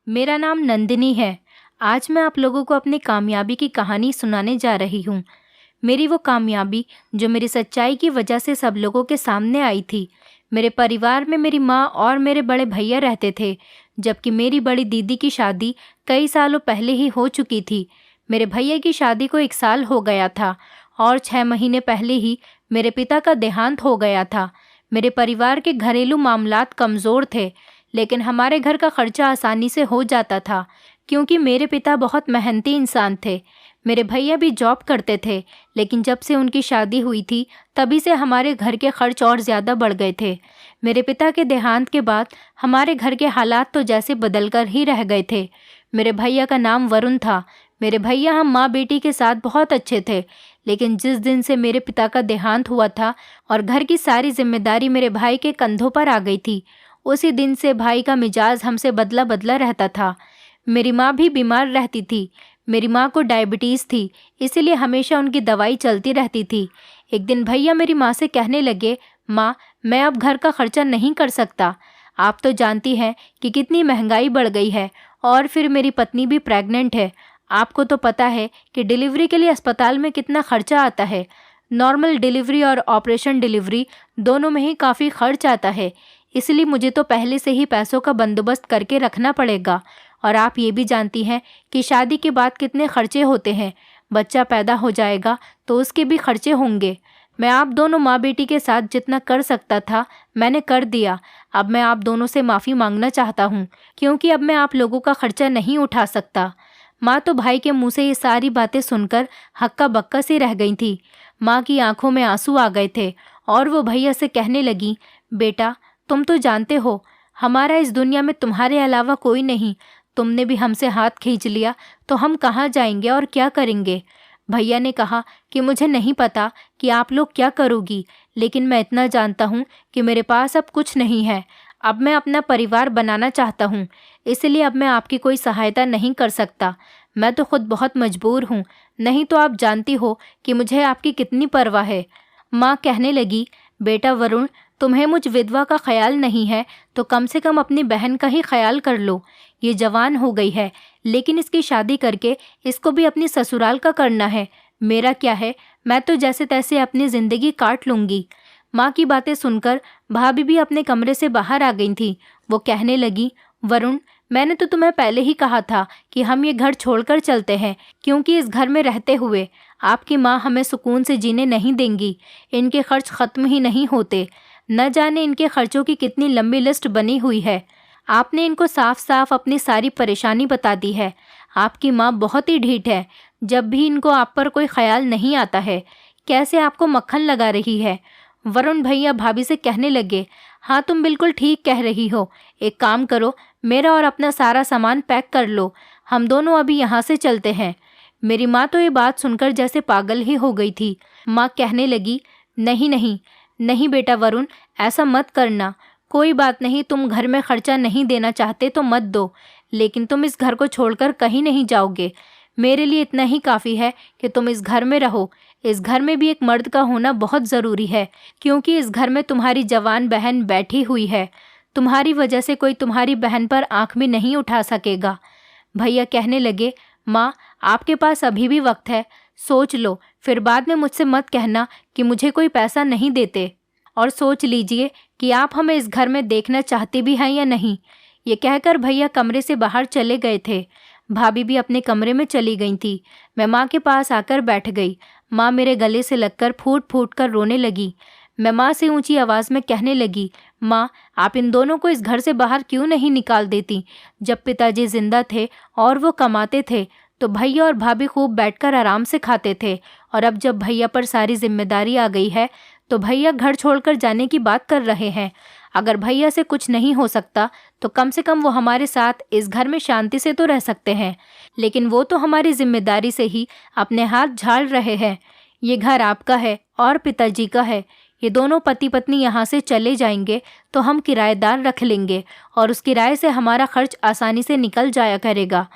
मेरा नाम नंदिनी है। आज मैं आप लोगों को अपनी कामयाबी की कहानी सुनाने जा रही हूँ। मेरी वो कामयाबी जो मेरी सच्चाई की वजह से सब लोगों के सामने आई थी। मेरे परिवार में मेरी माँ और मेरे बड़े भैया रहते थे, जबकि मेरी बड़ी दीदी की शादी कई सालों पहले ही हो चुकी थी। मेरे भैया की शादी को 1 साल हो गया था और 6 महीने पहले ही मेरे पिता का देहांत हो गया था। मेरे परिवार के घरेलू मामलात कमज़ोर थे, लेकिन हमारे घर का खर्चा आसानी से हो जाता था क्योंकि मेरे पिता बहुत मेहनती इंसान थे। मेरे भैया भी जॉब करते थे, लेकिन जब से उनकी शादी हुई थी तभी से हमारे घर के खर्च और ज़्यादा बढ़ गए थे। मेरे पिता के देहांत के बाद हमारे घर के हालात तो जैसे बदल कर ही रह गए थे। मेरे भैया का नाम वरुण था। मेरे भैया हम माँ बेटी के साथ बहुत अच्छे थे, लेकिन जिस दिन से मेरे पिता का देहांत हुआ था और घर की सारी जिम्मेदारी मेरे भाई के कंधों पर आ गई थी, उसी दिन से भाई का मिजाज हमसे बदला बदला रहता था। मेरी माँ भी बीमार रहती थी। मेरी माँ को डायबिटीज़ थी, इसीलिए हमेशा उनकी दवाई चलती रहती थी। एक दिन भैया मेरी माँ से कहने लगे, माँ, मैं अब घर का खर्चा नहीं कर सकता। आप तो जानती हैं कि कितनी महंगाई बढ़ गई है, और फिर मेरी पत्नी भी प्रेग्नेंट है। आपको तो पता है कि डिलीवरी के लिए अस्पताल में कितना खर्चा आता है। नॉर्मल डिलीवरी और ऑपरेशन डिलीवरी दोनों में ही काफ़ी खर्च आता है, इसलिए मुझे तो पहले से ही पैसों का बंदोबस्त करके रखना पड़ेगा। और आप ये भी जानती हैं कि शादी के बाद कितने खर्चे होते हैं। बच्चा पैदा हो जाएगा तो उसके भी खर्चे होंगे। मैं आप दोनों माँ बेटी के साथ जितना कर सकता था मैंने कर दिया। अब मैं आप दोनों से माफ़ी मांगना चाहता हूँ, क्योंकि अब मैं आप लोगों का खर्चा नहीं उठा सकता। माँ तो भाई के मुंह से ये सारी बातें सुनकर हक्का बक्का सी रह गई थी। माँ की आंखों में आंसू आ गए थे और वो भैया से कहने लगी, बेटा, तुम तो जानते हो हमारा इस दुनिया में तुम्हारे अलावा कोई नहीं। तुमने भी हमसे हाथ खींच लिया तो हम कहाँ जाएंगे और क्या करेंगे। भैया ने कहा कि मुझे नहीं पता कि आप लोग क्या करोगी, लेकिन मैं इतना जानता हूँ कि मेरे पास अब कुछ नहीं है। अब मैं अपना परिवार बनाना चाहता हूँ, इसलिए अब मैं आपकी कोई सहायता नहीं कर सकता। मैं तो खुद बहुत मजबूर हूँ, नहीं तो आप जानती हो कि मुझे आपकी कितनी परवाह है। माँ कहने लगी, बेटा वरुण, तुम्हें मुझ विधवा का ख्याल नहीं है तो कम से कम अपनी बहन का ही ख्याल कर लो। ये जवान हो गई है, लेकिन इसकी शादी करके इसको भी अपनी ससुराल का करना है। मेरा क्या है, मैं तो जैसे तैसे अपनी ज़िंदगी काट लूँगी। माँ की बातें सुनकर भाभी भी अपने कमरे से बाहर आ गई थी। वो कहने लगी, वरुण, मैंने तो तुम्हें पहले ही कहा था कि हम ये घर छोड़कर चलते हैं, क्योंकि इस घर में रहते हुए आपकी माँ हमें सुकून से जीने नहीं देंगी। इनके खर्च ख़त्म ही नहीं होते। न जाने इनके खर्चों की कितनी लंबी लिस्ट बनी हुई है। आपने इनको साफ साफ अपनी सारी परेशानी बता दी है। आपकी माँ बहुत ही ढीठ है, जब भी इनको आप पर कोई ख्याल नहीं आता है। कैसे आपको मक्खन लगा रही है। वरुण भैया भाभी से कहने लगे, हाँ, तुम बिल्कुल ठीक कह रही हो। एक काम करो, मेरा और अपना सारा सामान पैक कर लो, हम दोनों अभी यहाँ से चलते हैं। मेरी माँ तो ये बात सुनकर जैसे पागल ही हो गई थी। माँ कहने लगी, नहीं नहीं नहीं बेटा वरुण, ऐसा मत करना। कोई बात नहीं, तुम घर में खर्चा नहीं देना चाहते तो मत दो, लेकिन तुम इस घर को छोड़कर कहीं नहीं जाओगे। मेरे लिए इतना ही काफ़ी है कि तुम इस घर में रहो। इस घर में भी एक मर्द का होना बहुत ज़रूरी है, क्योंकि इस घर में तुम्हारी जवान बहन बैठी हुई है। तुम्हारी वजह से कोई तुम्हारी बहन पर आंख भी नहीं उठा सकेगा। भैया कहने लगे, माँ, आपके पास अभी भी वक्त है, सोच लो, फिर बाद में मुझसे मत कहना कि मुझे कोई पैसा नहीं देते। और सोच लीजिए कि आप हमें इस घर में देखना चाहती भी हैं या नहीं। ये कहकर भैया कमरे से बाहर चले गए थे। भाभी भी अपने कमरे में चली गई थी। मैं माँ के पास आकर बैठ गई। माँ मेरे गले से लगकर फूट फूट कर रोने लगी। मैं माँ से ऊंची आवाज़ में कहने लगी, माँ, आप इन दोनों को इस घर से बाहर क्यों नहीं निकाल देती। जब पिताजी जिंदा थे और वो कमाते थे तो भैया और भाभी खूब बैठकर आराम से खाते थे, और अब जब भैया पर सारी जिम्मेदारी आ गई है तो भैया घर छोड़कर जाने की बात कर रहे हैं। अगर भैया से कुछ नहीं हो सकता तो कम से कम वो हमारे साथ इस घर में शांति से तो रह सकते हैं, लेकिन वो तो हमारी जिम्मेदारी से ही अपने हाथ झाड़ रहे हैं। ये घर आपका है और पिताजी का है। ये दोनों पति पत्नी यहाँ से चले जाएंगे तो हम किराएदार रख लेंगे और उस किराए से हमारा खर्च आसानी से निकल जाया करेगा।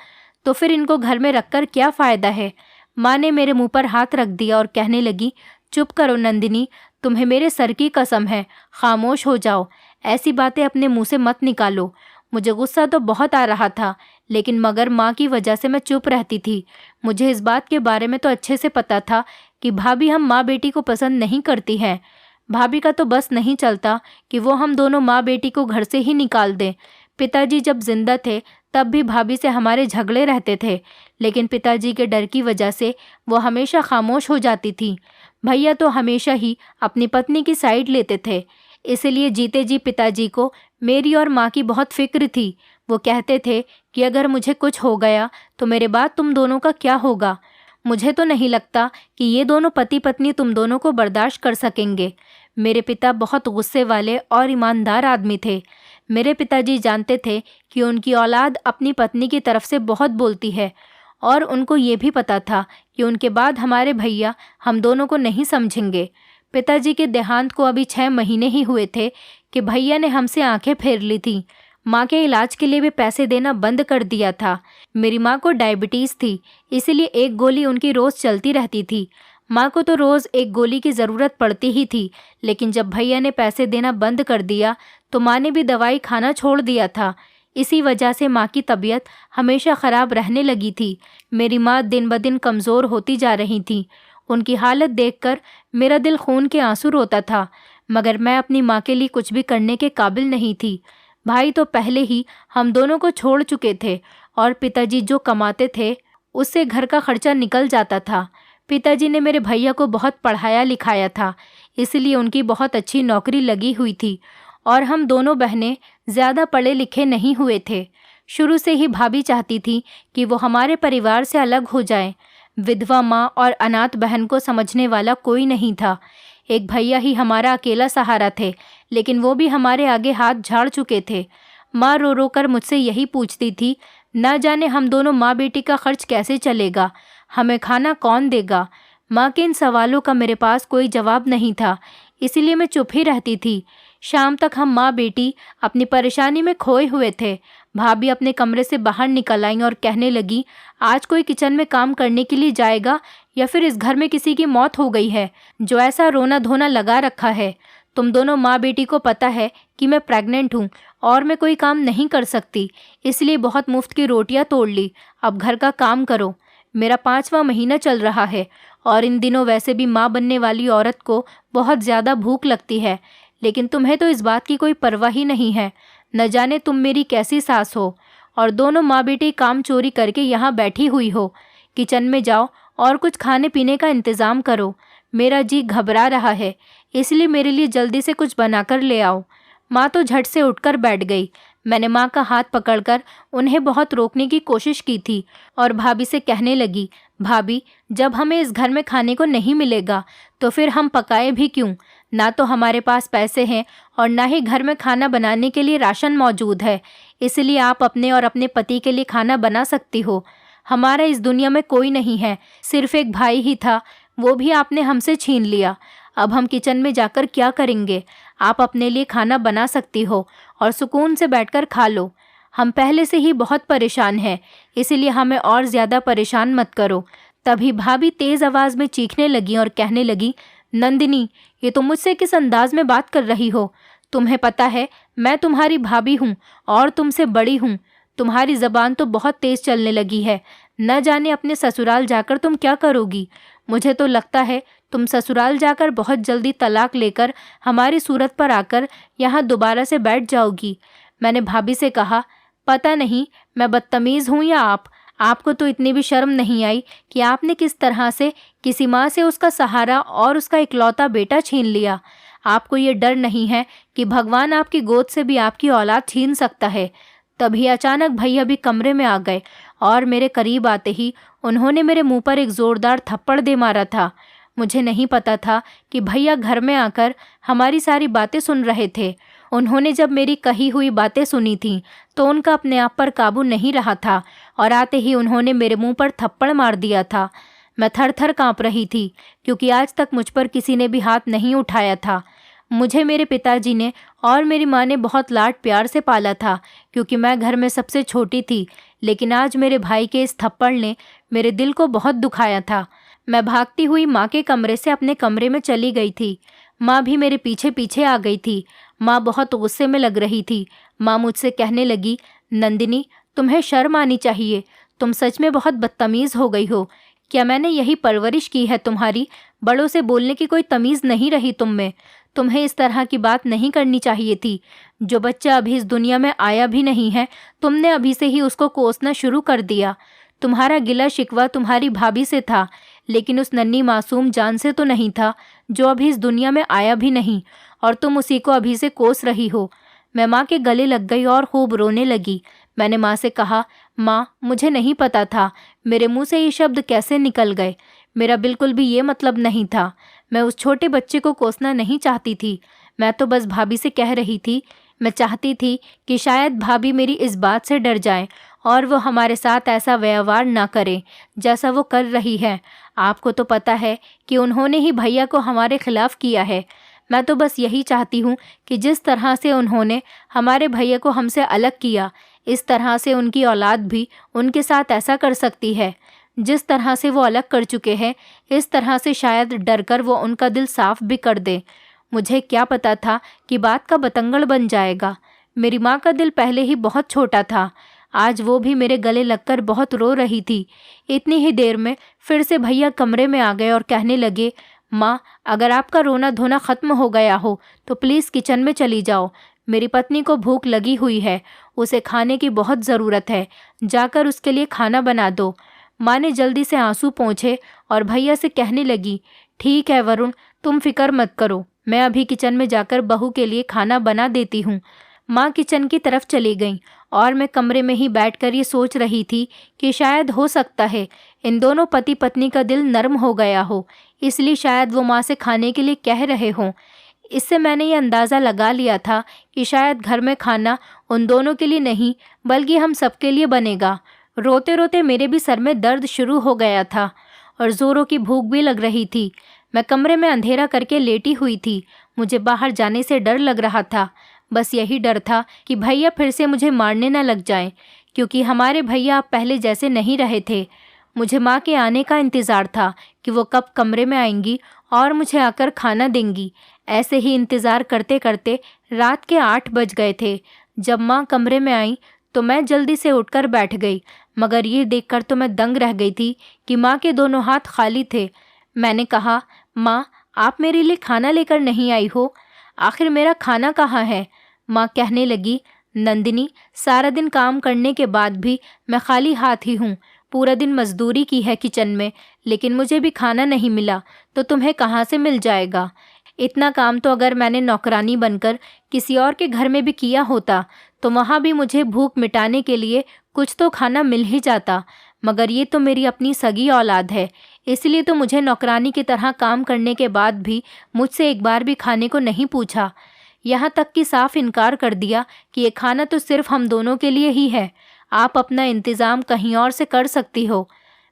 तो फिर इनको घर में रखकर क्या फ़ायदा है। माँ ने मेरे मुंह पर हाथ रख दिया और कहने लगी, चुप करो नंदिनी, तुम्हें मेरे सर की कसम है, खामोश हो जाओ। ऐसी बातें अपने मुंह से मत निकालो। मुझे गुस्सा तो बहुत आ रहा था, लेकिन मगर माँ की वजह से मैं चुप रहती थी। मुझे इस बात के बारे में तो अच्छे से पता था कि भाभी हम माँ बेटी को पसंद नहीं करती हैं। भाभी का तो बस नहीं चलता कि वो हम दोनों माँ बेटी को घर से ही निकाल दें। पिताजी जब जिंदा थे तब भी भाभी से हमारे झगड़े रहते थे, लेकिन पिताजी के डर की वजह से वो हमेशा खामोश हो जाती थी। भैया तो हमेशा ही अपनी पत्नी की साइड लेते थे, इसलिए जीते जी पिताजी को मेरी और माँ की बहुत फिक्र थी। वो कहते थे कि अगर मुझे कुछ हो गया तो मेरे बाद तुम दोनों का क्या होगा। मुझे तो नहीं लगता कि ये दोनों पति पत्नी तुम दोनों को बर्दाश्त कर सकेंगे। मेरे पिता बहुत गुस्से वाले और ईमानदार आदमी थे। मेरे पिताजी जानते थे कि उनकी औलाद अपनी पत्नी की तरफ से बहुत बोलती है, और उनको ये भी पता था कि उनके बाद हमारे भैया हम दोनों को नहीं समझेंगे। पिताजी के देहांत को अभी 6 महीने ही हुए थे कि भैया ने हमसे आंखें फेर ली थी। माँ के इलाज के लिए भी पैसे देना बंद कर दिया था। मेरी माँ को डायबिटीज़ थी, इसीलिए एक गोली उनकी रोज़ चलती रहती थी। माँ को तो रोज़ एक गोली की ज़रूरत पड़ती ही थी, लेकिन जब भैया ने पैसे देना बंद कर दिया तो माँ ने भी दवाई खाना छोड़ दिया था। इसी वजह से माँ की तबीयत हमेशा ख़राब रहने लगी थी। मेरी माँ दिन ब दिन कमज़ोर होती जा रही थी। उनकी हालत देखकर मेरा दिल खून के आंसू रोता था, मगर मैं अपनी माँ के लिए कुछ भी करने के काबिल नहीं थी। भाई तो पहले ही हम दोनों को छोड़ चुके थे, और पिताजी जो कमाते थे उससे घर का खर्चा निकल जाता था। पिताजी ने मेरे भैया को बहुत पढ़ाया लिखाया था, इसलिए उनकी बहुत अच्छी नौकरी लगी हुई थी, और हम दोनों बहनें ज़्यादा पढ़े लिखे नहीं हुए थे। शुरू से ही भाभी चाहती थी कि वो हमारे परिवार से अलग हो जाए। विधवा माँ और अनाथ बहन को समझने वाला कोई नहीं था। एक भैया ही हमारा अकेला सहारा थे, लेकिन वो भी हमारे आगे हाथ झाड़ चुके थे। माँ रो रो कर मुझसे यही पूछती थी, ना जाने हम दोनों माँ बेटी का खर्च कैसे चलेगा, हमें खाना कौन देगा। माँ के इन सवालों का मेरे पास कोई जवाब नहीं था, इसीलिए मैं चुप ही रहती थी। शाम तक हम माँ बेटी अपनी परेशानी में खोए हुए थे। भाभी अपने कमरे से बाहर निकल आई और कहने लगी, आज कोई किचन में काम करने के लिए जाएगा या फिर इस घर में किसी की मौत हो गई है जो ऐसा रोना धोना लगा रखा है। तुम दोनों माँ बेटी को पता है कि मैं प्रेग्नेंट हूँ और मैं कोई काम नहीं कर सकती, इसलिए बहुत मुफ्त की रोटियाँ तोड़ ली। अब घर का काम करो। मेरा 5वां महीना चल रहा है, और इन दिनों वैसे भी माँ बनने वाली औरत को बहुत ज़्यादा भूख लगती है, लेकिन तुम्हें तो इस बात की कोई परवाह ही नहीं है। न जाने तुम मेरी कैसी सास हो, और दोनों माँ बेटी काम चोरी करके यहाँ बैठी हुई हो। किचन में जाओ और कुछ खाने पीने का इंतज़ाम करो। मेरा जी घबरा रहा है, इसलिए मेरे लिए जल्दी से कुछ बनाकर ले आओ। माँ तो झट से उठकर बैठ गई। मैंने माँ का हाथ पकड़कर उन्हें बहुत रोकने की कोशिश की थी, और भाभी से कहने लगी, भाभी, जब हमें इस घर में खाने को नहीं मिलेगा तो फिर हम पकाए भी क्यों। ना तो हमारे पास पैसे हैं और ना ही घर में खाना बनाने के लिए राशन मौजूद है, इसलिए आप अपने और अपने पति के लिए खाना बना सकती हो। हमारा इस दुनिया में कोई नहीं है, सिर्फ एक भाई ही था, वो भी आपने हमसे छीन लिया। अब हम किचन में जाकर क्या करेंगे। आप अपने लिए खाना बना सकती हो और सुकून से बैठकर खा लो। हम पहले से ही बहुत परेशान हैं, इसीलिए हमें और ज़्यादा परेशान मत करो। तभी भाभी तेज़ आवाज़ में चीखने लगी और कहने लगी, नंदिनी, ये तुम मुझसे किस अंदाज में बात कर रही हो। तुम्हें पता है मैं तुम्हारी भाभी हूँ और तुमसे बड़ी हूँ। तुम्हारी ज़बान तो बहुत तेज़ चलने लगी है। न जाने अपने ससुराल जाकर तुम क्या करोगी। मुझे तो लगता है तुम ससुराल जाकर बहुत जल्दी तलाक लेकर हमारी सूरत पर आकर यहाँ दोबारा से बैठ जाओगी। मैंने भाभी से कहा, पता नहीं मैं बदतमीज़ हूँ या आपको तो इतनी भी शर्म नहीं आई कि आपने किस तरह से किसी माँ से उसका सहारा और उसका इकलौता बेटा छीन लिया। आपको ये डर नहीं है कि भगवान आपकी गोद से भी आपकी औलाद छीन सकता है। तभी अचानक भैया भी कमरे में आ गए, और मेरे करीब आते ही उन्होंने मेरे मुंह पर एक ज़ोरदार थप्पड़ दे मारा था। मुझे नहीं पता था कि भैया घर में आकर हमारी सारी बातें सुन रहे थे। उन्होंने जब मेरी कही हुई बातें सुनी थीं तो उनका अपने आप पर काबू नहीं रहा था, और आते ही उन्होंने मेरे मुंह पर थप्पड़ मार दिया था। मैं थर थर काँप रही थी, क्योंकि आज तक मुझ पर किसी ने भी हाथ नहीं उठाया था। मुझे मेरे पिताजी ने और मेरी माँ ने बहुत लाड प्यार से पाला था, क्योंकि मैं घर में सबसे छोटी थी। लेकिन आज मेरे भाई के इस थप्पड़ ने मेरे दिल को बहुत दुखाया था। मैं भागती हुई माँ के कमरे से अपने कमरे में चली गई थी। माँ भी मेरे पीछे पीछे आ गई थी। माँ बहुत गुस्से में लग रही थी। माँ मुझसे कहने लगी, नंदिनी, तुम्हें शर्म आनी चाहिए। तुम सच में बहुत बदतमीज़ हो गई हो। क्या मैंने यही परवरिश की है तुम्हारी? बड़ों से बोलने की कोई तमीज़ नहीं रही तुम में। तुम्हें इस तरह की बात नहीं करनी चाहिए थी। जो बच्चा अभी इस दुनिया में आया भी नहीं है, तुमने अभी से ही उसको कोसना शुरू कर दिया। तुम्हारा गिला शिकवा तुम्हारी भाभी से था, लेकिन उस नन्ही मासूम जान से तो नहीं था, जो अभी इस दुनिया में आया भी नहीं, और तुम उसी को अभी से कोस रही हो। मैं माँ के गले लग गई और खूब रोने लगी। मैंने माँ से कहा, माँ, मुझे नहीं पता था, मेरे मुंह से ये शब्द कैसे निकल गए। मेरा बिल्कुल भी ये मतलब नहीं था। मैं उस छोटे बच्चे को कोसना नहीं चाहती थी। मैं तो बस भाभी से कह रही थी। मैं चाहती थी कि शायद भाभी मेरी इस बात से डर जाए और वो हमारे साथ ऐसा व्यवहार ना करें जैसा वो कर रही है। आपको तो पता है कि उन्होंने ही भैया को हमारे खिलाफ किया है। मैं तो बस यही चाहती हूँ कि जिस तरह से उन्होंने हमारे भैया को हमसे अलग किया, इस तरह से उनकी औलाद भी उनके साथ ऐसा कर सकती है। जिस तरह से वो अलग कर चुके हैं, इस तरह से शायद डरकर वो उनका दिल साफ भी कर दे। मुझे क्या पता था कि बात का बतंगड़ बन जाएगा। मेरी माँ का दिल पहले ही बहुत छोटा था। आज वो भी मेरे गले लगकर बहुत रो रही थी। इतनी ही देर में फिर से भैया कमरे में आ गए और कहने लगे, माँ, अगर आपका रोना धोना ख़त्म हो गया हो तो प्लीज़ किचन में चली जाओ। मेरी पत्नी को भूख लगी हुई है, उसे खाने की बहुत ज़रूरत है। जाकर उसके लिए खाना बना दो। माँ ने जल्दी से आंसू पोंछे और भैया से कहने लगी, ठीक है वरुण, तुम फिक्र मत करो, मैं अभी किचन में जाकर बहू के लिए खाना बना देती हूँ। माँ किचन की तरफ चली गईं और मैं कमरे में ही बैठकर ये सोच रही थी कि शायद हो सकता है इन दोनों पति पत्नी का दिल नर्म हो गया हो, इसलिए शायद वो माँ से खाने के लिए कह रहे हों। इससे मैंने ये अंदाज़ा लगा लिया था कि शायद घर में खाना उन दोनों के लिए नहीं बल्कि हम सबके लिए बनेगा। रोते रोते मेरे भी सर में दर्द शुरू हो गया था और ज़ोरों की भूख भी लग रही थी। मैं कमरे में अंधेरा करके लेटी हुई थी। मुझे बाहर जाने से डर लग रहा था। बस यही डर था कि भैया फिर से मुझे मारने न लग जाएं, क्योंकि हमारे भैया अब पहले जैसे नहीं रहे थे। मुझे माँ के आने का इंतज़ार था कि वो कब कमरे में आएंगी और मुझे आकर खाना देंगी। ऐसे ही इंतज़ार करते करते रात के 8 बज गए थे। जब माँ कमरे में आई तो मैं जल्दी से उठकर बैठ गई, मगर ये देखकर तो मैं दंग रह गई थी कि माँ के दोनों हाथ खाली थे। मैंने कहा, माँ, आप मेरे लिए खाना लेकर नहीं आई हो? आखिर मेरा खाना कहाँ है? माँ कहने लगी, नंदिनी, सारा दिन काम करने के बाद भी मैं खाली हाथ ही हूँ। पूरा दिन मजदूरी की है किचन में, लेकिन मुझे भी खाना नहीं मिला तो तुम्हें कहाँ से मिल जाएगा? इतना काम तो अगर मैंने नौकरानी बनकर किसी और के घर में भी किया होता तो वहाँ भी मुझे भूख मिटाने के लिए कुछ तो खाना मिल ही जाता, मगर ये तो मेरी अपनी सगी औलाद है, इसलिए तो मुझे नौकरानी की तरह काम करने के बाद भी मुझसे एक बार भी खाने को नहीं पूछा। यहाँ तक कि साफ इनकार कर दिया कि ये खाना तो सिर्फ हम दोनों के लिए ही है, आप अपना इंतज़ाम कहीं और से कर सकती हो।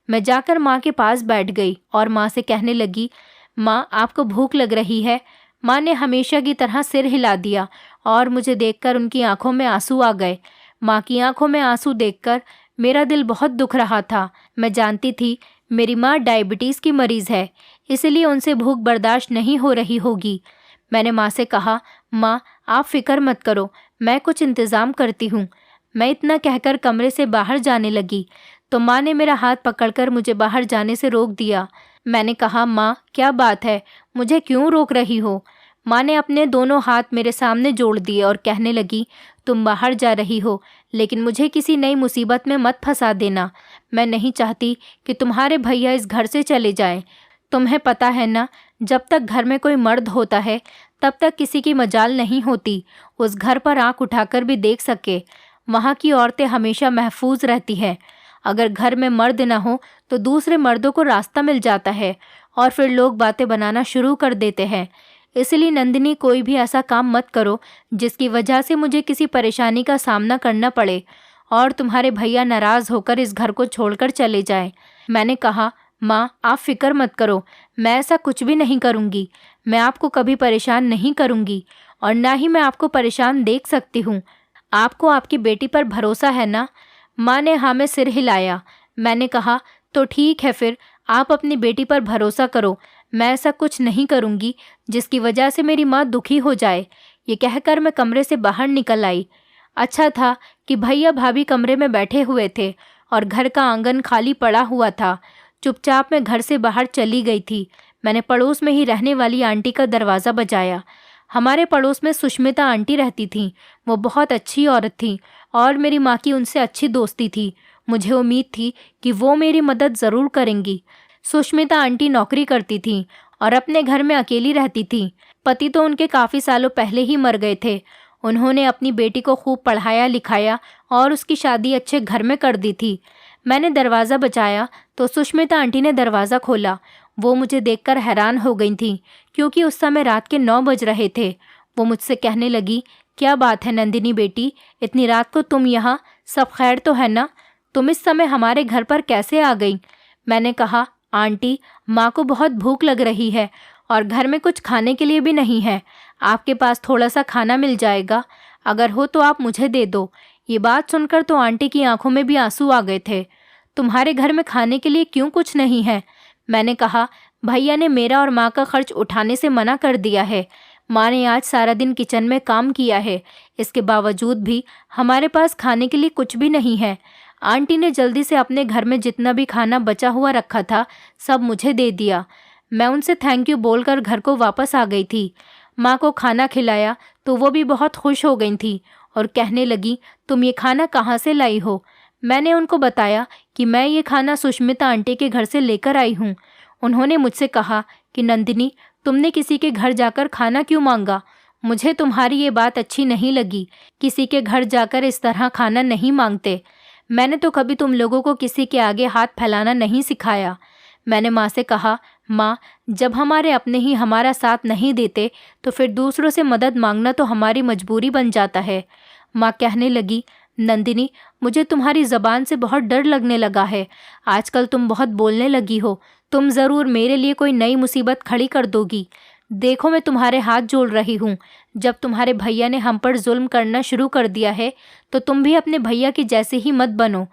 मैं जाकर माँ के पास बैठ गई और माँ से कहने लगी, माँ, आपको भूख लग रही है? माँ ने हमेशा की तरह सिर हिला दिया और मुझे देखकर उनकी आंखों में आंसू आ गए। माँ की आंखों में आंसू देखकर मेरा दिल बहुत दुख रहा था। मैं जानती थी मेरी माँ डायबिटीज़ की मरीज़ है, इसलिए उनसे भूख बर्दाश्त नहीं हो रही होगी। मैंने माँ से कहा, माँ, आप फिक्र मत करो, मैं कुछ इंतज़ाम करती हूँ। मैं इतना कहकर कमरे से बाहर जाने लगी तो माँ ने मेरा हाथ पकड़कर मुझे बाहर जाने से रोक दिया। मैंने कहा, माँ, क्या बात है, मुझे क्यों रोक रही हो? माँ ने अपने दोनों हाथ मेरे सामने जोड़ दिए और कहने लगी, तुम बाहर जा रही हो, लेकिन मुझे किसी नई मुसीबत में मत फंसा देना। मैं नहीं चाहती कि तुम्हारे भैया इस घर से चले जाएं। तुम्हें पता है ना, जब तक घर में कोई मर्द होता है तब तक किसी की मजाल नहीं होती उस घर पर आंख उठाकर भी देख सके। वहाँ की औरतें हमेशा महफूज रहती हैं। अगर घर में मर्द ना हो तो दूसरे मर्दों को रास्ता मिल जाता है और फिर लोग बातें बनाना शुरू कर देते हैं। इसलिए नंदिनी, कोई भी ऐसा काम मत करो जिसकी वजह से मुझे किसी परेशानी का सामना करना पड़े और तुम्हारे भैया नाराज़ होकर इस घर को छोड़कर चले जाएं। मैंने कहा, माँ, आप फिक्र मत करो, मैं ऐसा कुछ भी नहीं करूँगी। मैं आपको कभी परेशान नहीं करूँगी और ना ही मैं आपको परेशान देख सकती हूँ। आपको आपकी बेटी पर भरोसा है ना? माँ ने हाँ में सिर हिलाया। मैंने कहा, तो ठीक है, फिर आप अपनी बेटी पर भरोसा करो। मैं ऐसा कुछ नहीं करूँगी जिसकी वजह से मेरी माँ दुखी हो जाए ये कहकर मैं कमरे से बाहर निकल आई। अच्छा था कि भैया भाभी कमरे में बैठे हुए थे और घर का आंगन खाली पड़ा हुआ था। चुपचाप मैं घर से बाहर चली गई थी। मैंने पड़ोस में ही रहने वाली आंटी का दरवाज़ा बजाया। हमारे पड़ोस में सुष्मिता आंटी रहती थीं। वो बहुत अच्छी औरत थीं और मेरी माँ की उनसे अच्छी दोस्ती थी। मुझे उम्मीद थी कि वो मेरी मदद ज़रूर करेंगी। सुष्मिता आंटी नौकरी करती थीं और अपने घर में अकेली रहती थीं। पति तो उनके काफ़ी सालों पहले ही मर गए थे। उन्होंने अपनी बेटी को खूब पढ़ाया लिखाया और उसकी शादी अच्छे घर में कर दी थी। मैंने दरवाज़ा बजाया तो सुष्मिता आंटी ने दरवाज़ा खोला। वो मुझे देखकर हैरान हो गई थीं, क्योंकि उस समय रात के 9 बज रहे थे। वो मुझसे कहने लगी, क्या बात है नंदिनी बेटी, इतनी रात को तुम यहाँ? सब खैर तो है ना? तुम इस समय हमारे घर पर कैसे आ गई? मैंने कहा, आंटी, माँ को बहुत भूख लग रही है और घर में कुछ खाने के लिए भी नहीं है। आपके पास थोड़ा सा खाना मिल जाएगा? अगर हो तो आप मुझे दे दो। ये बात सुनकर तो आंटी की आंखों में भी आंसू आ गए थे। तुम्हारे घर में खाने के लिए क्यों कुछ नहीं है? मैंने कहा, भैया ने मेरा और माँ का खर्च उठाने से मना कर दिया है। माँ ने आज सारा दिन किचन में काम किया है। इसके बावजूद भी हमारे पास खाने के लिए कुछ भी नहीं है। आंटी ने जल्दी से अपने घर में जितना भी खाना बचा हुआ रखा था सब मुझे दे दिया। मैं उनसे थैंक यू बोलकर घर को वापस आ गई थी। माँ को खाना खिलाया तो वो भी बहुत खुश हो गई थी और कहने लगी, तुम ये खाना कहाँ से लाई हो? मैंने उनको बताया कि मैं ये खाना सुष्मिता आंटी के घर से लेकर आई हूँ। उन्होंने मुझसे कहा कि नंदिनी, तुमने किसी के घर जाकर खाना क्यों मांगा? मुझे तुम्हारी ये बात अच्छी नहीं लगी। किसी के घर जाकर इस तरह खाना नहीं मांगते। मैंने तो कभी तुम लोगों को किसी के आगे हाथ फैलाना नहीं सिखाया। मैंने माँ से कहा, माँ, जब हमारे अपने ही हमारा साथ नहीं देते तो फिर दूसरों से मदद मांगना तो हमारी मजबूरी बन जाता है। माँ कहने लगी, नंदिनी, मुझे तुम्हारी ज़बान से बहुत डर लगने लगा है। आजकल तुम बहुत बोलने लगी हो। तुम ज़रूर मेरे लिए कोई नई मुसीबत खड़ी कर दोगी। देखो, मैं तुम्हारे हाथ जोड़ रही हूँ। जब तुम्हारे भैया ने हम पर जुल्म करना शुरू कर दिया है तो तुम भी अपने भैया की जैसे ही मत बनो।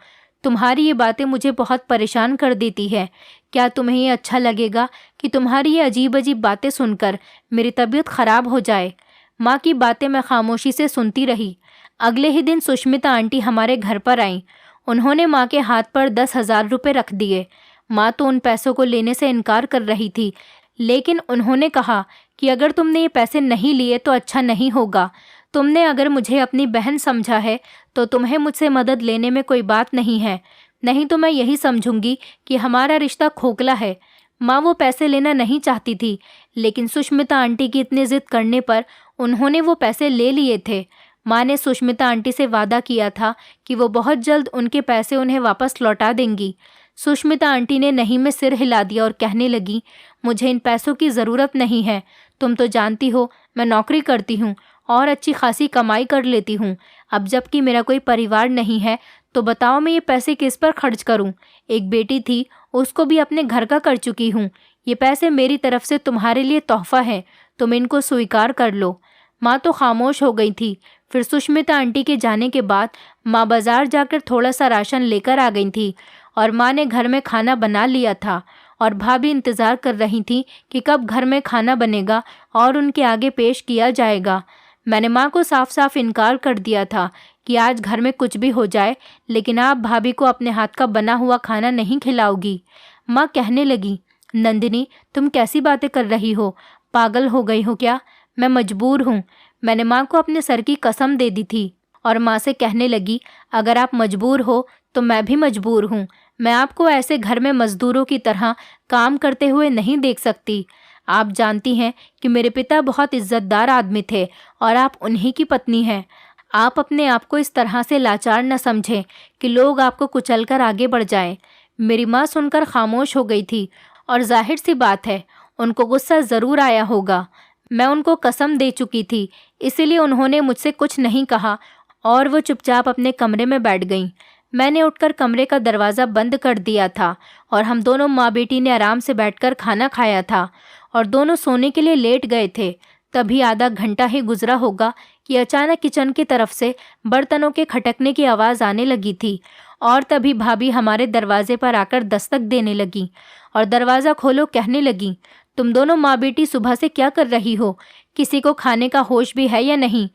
तुम्हारी ये बातें मुझे बहुत परेशान कर देती है। क्या तुम्हें ये अच्छा लगेगा कि तुम्हारी ये अजीब अजीब बातें सुनकर मेरी तबीयत ख़राब हो जाए? माँ की बातें मैं खामोशी से सुनती रही। अगले ही दिन सुष्मिता आंटी हमारे घर पर आईं। उन्होंने माँ के हाथ पर 10,000 रुपये रख दिए। माँ तो उन पैसों को लेने से इनकार कर रही थी, लेकिन उन्होंने कहा कि अगर तुमने ये पैसे नहीं लिए तो अच्छा नहीं होगा। तुमने अगर मुझे अपनी बहन समझा है तो तुम्हें मुझसे मदद लेने में कोई बात नहीं है, नहीं तो मैं यही समझूंगी कि हमारा रिश्ता खोखला है। माँ वो पैसे लेना नहीं चाहती थी, लेकिन सुष्मिता आंटी की इतनी जिद करने पर उन्होंने वो पैसे ले लिए थे। माँ ने सुष्मिता आंटी से वादा किया था कि वो बहुत जल्द उनके पैसे उन्हें वापस लौटा देंगी। सुष्मिता आंटी ने नहीं में सिर हिला दिया और कहने लगी, मुझे इन पैसों की ज़रूरत नहीं है। तुम तो जानती हो मैं नौकरी करती हूँ और अच्छी खासी कमाई कर लेती हूँ। अब जबकि मेरा कोई परिवार नहीं है तो बताओ मैं ये पैसे किस पर खर्च करूँ? एक बेटी थी, उसको भी अपने घर का कर चुकी हूँ। ये पैसे मेरी तरफ से तुम्हारे लिए तोहफा है, तुम इनको स्वीकार कर लो। माँ तो खामोश हो गई थी। फिर सुष्मिता आंटी के जाने के बाद माँ बाज़ार जाकर थोड़ा सा राशन लेकर आ गई थी और माँ ने घर में खाना बना लिया था और भाभी इंतज़ार कर रही थी कि कब घर में खाना बनेगा और उनके आगे पेश किया जाएगा। मैंने माँ को साफ साफ इनकार कर दिया था कि आज घर में कुछ भी हो जाए, लेकिन आप भाभी को अपने हाथ का बना हुआ खाना नहीं खिलाओगी। माँ कहने लगी, नंदिनी, तुम कैसी बातें कर रही हो? पागल हो गई हो क्या? मैं मजबूर हूँ। मैंने माँ को अपने सर की कसम दे दी थी और माँ से कहने लगी, अगर आप मजबूर हो तो मैं भी मजबूर हूँ। मैं आपको ऐसे घर में मजदूरों की तरह काम करते हुए नहीं देख सकती। आप जानती हैं कि मेरे पिता बहुत इज्जतदार आदमी थे और आप उन्हीं की पत्नी हैं। आप अपने आप को इस तरह से लाचार न समझें कि लोग आपको कुचलकर आगे बढ़ जाएं। मेरी माँ सुनकर खामोश हो गई थी और जाहिर सी बात है उनको गुस्सा ज़रूर आया होगा। मैं उनको कसम दे चुकी थी, इसीलिए उन्होंने मुझसे कुछ नहीं कहा और वो चुपचाप अपने कमरे में बैठ गईं। मैंने उठकर कमरे का दरवाज़ा बंद कर दिया था और हम दोनों माँ बेटी ने आराम से बैठकर खाना खाया था और दोनों सोने के लिए लेट गए थे। तभी आधा घंटा ही गुजरा होगा कि अचानक किचन की तरफ से बर्तनों के खटकने की आवाज़ आने लगी थी और तभी भाभी हमारे दरवाजे पर आकर दस्तक देने लगी और दरवाज़ा खोलो कहने लगी, तुम दोनों माँ बेटी सुबह से क्या कर रही हो? किसी को खाने का होश भी है या नहीं?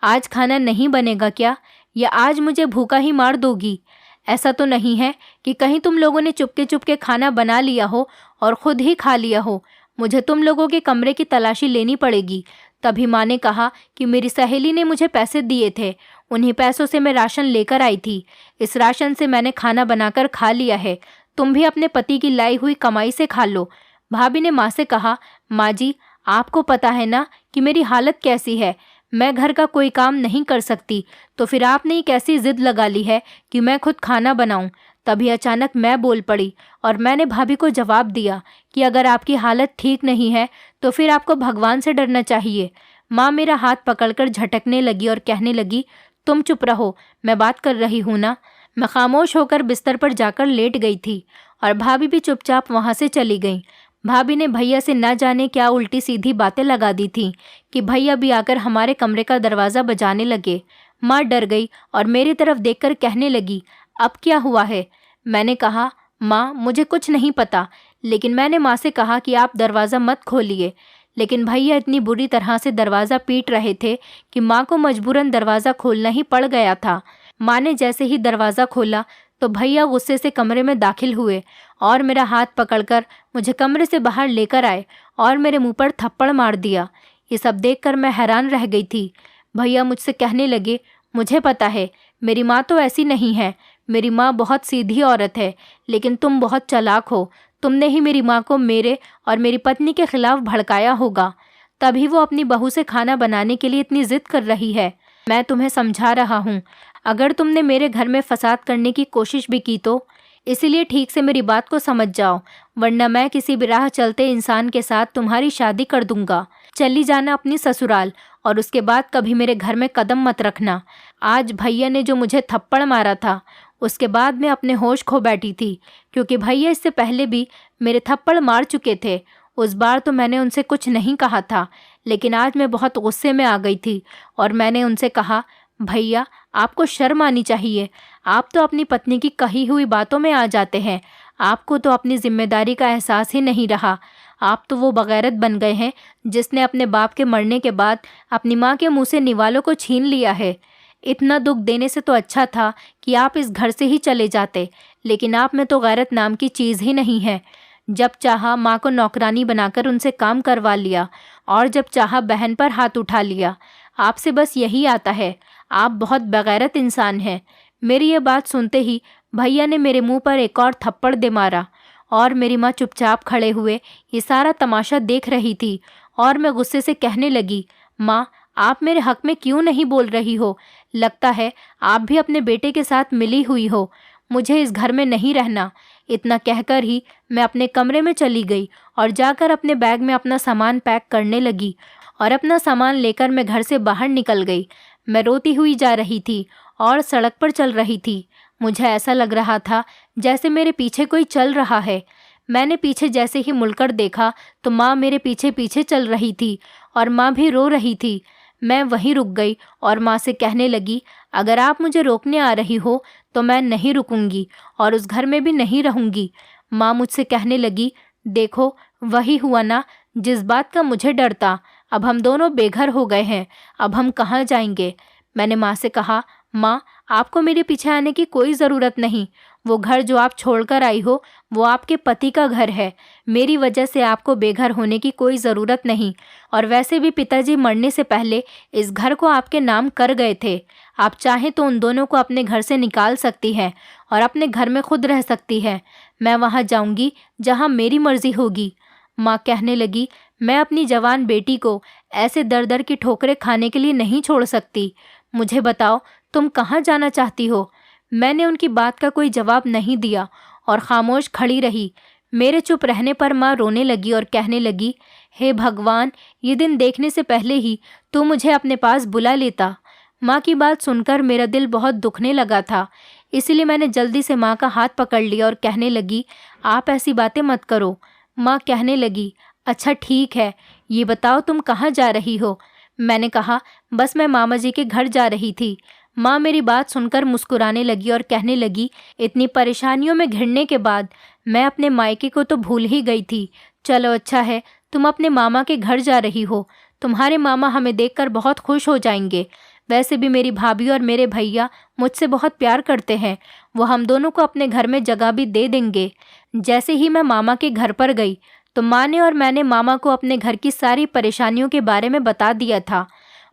आज खाना नहीं बनेगा क्या, या आज मुझे भूखा ही मार दोगी? ऐसा तो नहीं है कि कहीं तुम लोगों ने चुपके चुपके खाना बना लिया हो और खुद ही खा लिया हो? मुझे तुम लोगों के कमरे की तलाशी लेनी पड़ेगी। तभी माँ ने कहा कि मेरी सहेली ने मुझे पैसे दिए थे, उन्हीं पैसों से मैं राशन लेकर आई थी। इस राशन से मैंने खाना बनाकर खा लिया है। तुम भी अपने पति की लाई हुई कमाई से खा लो। भाभी ने माँ से कहा, माँ जी, आपको पता है ना कि मेरी हालत कैसी है, मैं घर का कोई काम नहीं कर सकती, तो फिर आपने एक ऐसी जिद लगा ली है कि मैं खुद खाना बनाऊं। तभी अचानक मैं बोल पड़ी और मैंने भाभी को जवाब दिया कि अगर आपकी हालत ठीक नहीं है तो फिर आपको भगवान से डरना चाहिए। माँ मेरा हाथ पकड़कर झटकने लगी और कहने लगी, तुम चुप रहो, मैं बात कर रही हूँ ना। मैं खामोश होकर बिस्तर पर जाकर लेट गई थी और भाभी भी चुपचाप वहाँ से चली गई। भाभी ने भैया से न जाने क्या उल्टी सीधी बातें लगा दी थी कि भैया भी आकर हमारे कमरे का दरवाज़ा बजाने लगे। माँ डर गई और मेरी तरफ देखकर कहने लगी, अब क्या हुआ है? मैंने कहा, माँ मुझे कुछ नहीं पता, लेकिन मैंने माँ से कहा कि आप दरवाज़ा मत खोलिए। लेकिन भैया इतनी बुरी तरह से दरवाज़ा पीट रहे थे कि माँ को मजबूरन दरवाज़ा खोलना ही पड़ गया था। माँ ने जैसे ही दरवाज़ा खोला तो भैया गुस्से से कमरे में दाखिल हुए और मेरा हाथ पकड़कर मुझे कमरे से बाहर लेकर आए और मेरे मुंह पर थप्पड़ मार दिया। ये सब देखकर मैं हैरान रह गई थी। भैया मुझसे कहने लगे, मुझे पता है मेरी माँ तो ऐसी नहीं है, मेरी माँ बहुत सीधी औरत है, लेकिन तुम बहुत चालाक हो। तुमने ही मेरी माँ को मेरे और मेरी पत्नी के खिलाफ भड़काया होगा, तभी वो अपनी बहू से खाना बनाने के लिए इतनी जिद कर रही है। मैं तुम्हें समझा रहा हूँ, अगर तुमने मेरे घर में फसाद करने की कोशिश भी की तो इसीलिए ठीक से मेरी बात को समझ जाओ, वरना मैं किसी भी राह चलते इंसान के साथ तुम्हारी शादी कर दूंगा। चली जाना अपनी ससुराल और उसके बाद कभी मेरे घर में कदम मत रखना। आज भैया ने जो मुझे थप्पड़ मारा था, उसके बाद मैं अपने होश खो बैठी थी, क्योंकि भैया इससे पहले भी मेरे थप्पड़ मार चुके थे। उस बार तो मैंने उनसे कुछ नहीं कहा था, लेकिन आज मैं बहुत गुस्से में आ गई थी और मैंने उनसे कहा, भैया आपको शर्म आनी चाहिए, आप तो अपनी पत्नी की कही हुई बातों में आ जाते हैं। आपको तो अपनी जिम्मेदारी का एहसास ही नहीं रहा। आप तो वो बगैरत बन गए हैं जिसने अपने बाप के मरने के बाद अपनी माँ के मुंह से निवालों को छीन लिया है। इतना दुख देने से तो अच्छा था कि आप इस घर से ही चले जाते, लेकिन आप में तो गैरत नाम की चीज़ ही नहीं है। जब चाहा माँ को नौकरानी बनाकर उनसे काम करवा लिया और जब चाहा बहन पर हाथ उठा लिया। आपसे बस यही आता है, आप बहुत बेगैरत इंसान हैं। मेरी ये बात सुनते ही भैया ने मेरे मुंह पर एक और थप्पड़ दे मारा और मेरी माँ चुपचाप खड़े हुए ये सारा तमाशा देख रही थी और मैं गुस्से से कहने लगी, माँ आप मेरे हक में क्यों नहीं बोल रही हो? लगता है आप भी अपने बेटे के साथ मिली हुई हो। मुझे इस घर में नहीं रहना। इतना कहकर ही मैं अपने कमरे में चली गई और जाकर अपने बैग में अपना सामान पैक करने लगी और अपना सामान लेकर मैं घर से बाहर निकल गई। मैं रोती हुई जा रही थी और सड़क पर चल रही थी। मुझे ऐसा लग रहा था जैसे मेरे पीछे कोई चल रहा है। मैंने पीछे जैसे ही मुड़कर देखा तो माँ मेरे पीछे पीछे चल रही थी और माँ भी रो रही थी। मैं वहीं रुक गई और माँ से कहने लगी, अगर आप मुझे रोकने आ रही हो तो मैं नहीं रुकूंगी और उस घर में भी नहीं रहूंगी। माँ मुझसे कहने लगी, देखो वही हुआ ना जिस बात का मुझे डर था। अब हम दोनों बेघर हो गए हैं, अब हम कहाँ जाएंगे? मैंने माँ से कहा, माँ आपको मेरे पीछे आने की कोई ज़रूरत नहीं। वो घर जो आप छोड़कर आई हो वो आपके पति का घर है। मेरी वजह से आपको बेघर होने की कोई ज़रूरत नहीं। और वैसे भी पिताजी मरने से पहले इस घर को आपके नाम कर गए थे। आप चाहें तो उन दोनों को अपने घर से निकाल सकती हैं और अपने घर में खुद रह सकती हैं। मैं वहाँ जाऊँगी जहाँ मेरी मर्जी होगी। माँ कहने लगी, मैं अपनी जवान बेटी को ऐसे दर दर की ठोकरें खाने के लिए नहीं छोड़ सकती। मुझे बताओ तुम कहाँ जाना चाहती हो? मैंने उनकी बात का कोई जवाब नहीं दिया और खामोश खड़ी रही। मेरे चुप रहने पर माँ रोने लगी और कहने लगी, हे भगवान, ये दिन देखने से पहले ही तू मुझे अपने पास बुला लेता। माँ की बात सुनकर मेरा दिल बहुत दुखने लगा था, इसलिए मैंने जल्दी से माँ का हाथ पकड़ लिया और कहने लगी, आप ऐसी बातें मत करो। माँ कहने लगी, अच्छा ठीक है, ये बताओ तुम कहाँ जा रही हो? मैंने कहा, बस मैं मामा जी के घर जा रही थी। माँ मेरी बात सुनकर मुस्कुराने लगी और कहने लगी, इतनी परेशानियों में घिरने के बाद मैं अपने मायके को तो भूल ही गई थी। चलो अच्छा है, तुम अपने मामा के घर जा रही हो तुम्हारे मामा हमें देखकर बहुत खुश हो जाएंगे। वैसे भी मेरी भाभी और मेरे भैया मुझसे बहुत प्यार करते हैं। वो हम दोनों को अपने घर में जगह भी दे देंगे। जैसे ही मैं मामा के घर पर गई तो माँ ने और मैंने मामा को अपने घर की सारी परेशानियों के बारे में बता दिया था।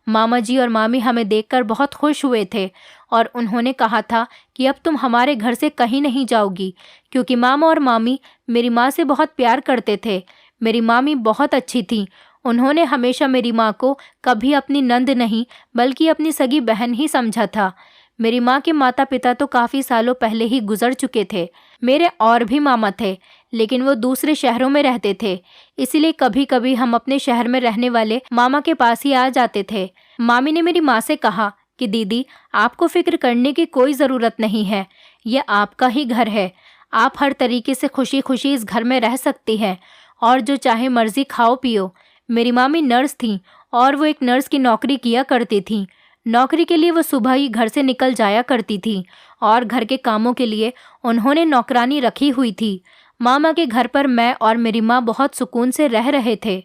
मामा जी और मामी हमें देखकर बहुत खुश हुए थे और उन्होंने कहा था कि अब तुम हमारे घर से कहीं नहीं जाओगी, क्योंकि मामा और मामी मेरी माँ से बहुत प्यार करते थे। मेरी मामी बहुत अच्छी थी। उन्होंने हमेशा मेरी माँ को कभी अपनी नंद नहीं बल्कि अपनी सगी बहन ही समझा था। मेरी माँ के माता पिता तो काफ़ी सालों पहले ही गुजर चुके थे। मेरे और भी मामा थे, लेकिन वो दूसरे शहरों में रहते थे, इसीलिए कभी कभी हम अपने शहर में रहने वाले मामा के पास ही आ जाते थे। मामी ने मेरी माँ से कहा कि दीदी, आपको फिक्र करने की कोई ज़रूरत नहीं है, यह आपका ही घर है। आप हर तरीके से खुशी खुशी इस घर में रह सकती हैं और जो चाहे मर्जी खाओ पियो। मेरी मामी नर्स थीं और वो एक नर्स की नौकरी किया करती थीं। नौकरी के लिए वो सुबह ही घर से निकल जाया करती थी और घर के कामों के लिए उन्होंने नौकरानी रखी हुई थी। मामा के घर पर मैं और मेरी माँ बहुत सुकून से रह रहे थे।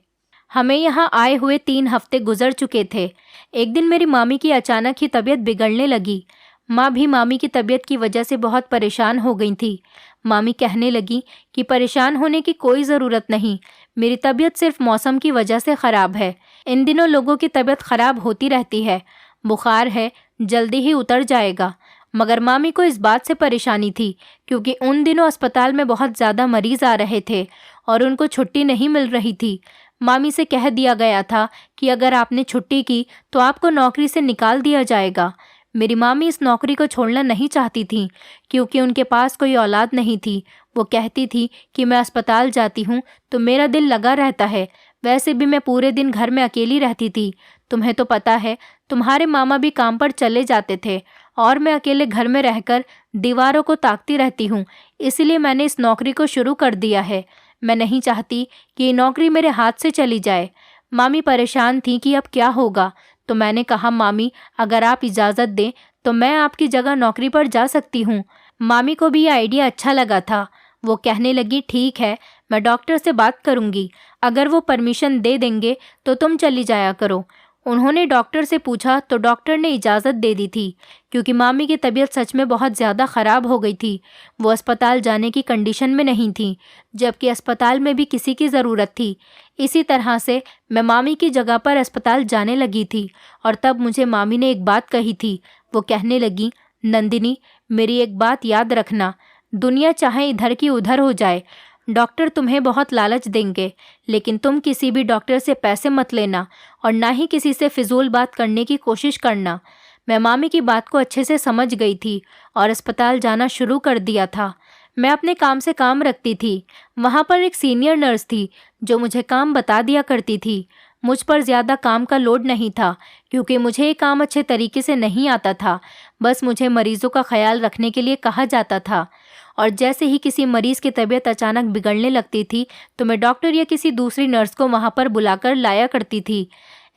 हमें यहाँ आए हुए 3 हफ्ते गुजर चुके थे। एक दिन मेरी मामी की अचानक ही तबीयत बिगड़ने लगी। माँ भी मामी की तबीयत की वजह से बहुत परेशान हो गई थी। मामी कहने लगी कि परेशान होने की कोई ज़रूरत नहीं, मेरी तबीयत सिर्फ मौसम की वजह से ख़राब है। इन दिनों लोगों की तबीयत ख़राब होती रहती है, बुखार है, जल्दी ही उतर जाएगा। मगर मामी को इस बात से परेशानी थी क्योंकि उन दिनों अस्पताल में बहुत ज़्यादा मरीज़ आ रहे थे और उनको छुट्टी नहीं मिल रही थी। मामी से कह दिया गया था कि अगर आपने छुट्टी की तो आपको नौकरी से निकाल दिया जाएगा। मेरी मामी इस नौकरी को छोड़ना नहीं चाहती थी क्योंकि उनके पास कोई औलाद नहीं थी। वो कहती थी कि मैं अस्पताल जाती हूँ तो मेरा दिल लगा रहता है, वैसे भी मैं पूरे दिन घर में अकेली रहती थी। तुम्हें तो पता है, तुम्हारे मामा भी काम पर चले जाते थे और मैं अकेले घर में रहकर दीवारों को ताकती रहती हूँ, इसलिए मैंने इस नौकरी को शुरू कर दिया है। मैं नहीं चाहती कि ये नौकरी मेरे हाथ से चली जाए। मामी परेशान थी कि अब क्या होगा, तो मैंने कहा मामी, अगर आप इजाज़त दें तो मैं आपकी जगह नौकरी पर जा सकती हूँ। मामी को भी ये आइडिया अच्छा लगा था। वो कहने लगी, ठीक है, मैं डॉक्टर से बात करूँगी, अगर वो परमिशन दे देंगे तो तुम चली जाया करो। उन्होंने डॉक्टर से पूछा तो डॉक्टर ने इजाज़त दे दी थी क्योंकि मामी की तबीयत सच में बहुत ज़्यादा ख़राब हो गई थी। वो अस्पताल जाने की कंडीशन में नहीं थी, जबकि अस्पताल में भी किसी की ज़रूरत थी। इसी तरह से मैं मामी की जगह पर अस्पताल जाने लगी थी और तब मुझे मामी ने एक बात कही थी। वो कहने लगी, नंदिनी, मेरी एक बात याद रखना, दुनिया चाहे इधर की उधर हो जाए, डॉक्टर तुम्हें बहुत लालच देंगे, लेकिन तुम किसी भी डॉक्टर से पैसे मत लेना और ना ही किसी से फिजूल बात करने की कोशिश करना। मैं मामी की बात को अच्छे से समझ गई थी और अस्पताल जाना शुरू कर दिया था। मैं अपने काम से काम रखती थी। वहाँ पर एक सीनियर नर्स थी जो मुझे काम बता दिया करती थी। मुझ पर ज़्यादा काम का लोड नहीं था क्योंकि मुझे ये काम अच्छे तरीके से नहीं आता था। बस मुझे मरीज़ों का ख्याल रखने के लिए कहा जाता था और जैसे ही किसी मरीज़ की तबीयत अचानक बिगड़ने लगती थी तो मैं डॉक्टर या किसी दूसरी नर्स को वहाँ पर बुलाकर लाया करती थी।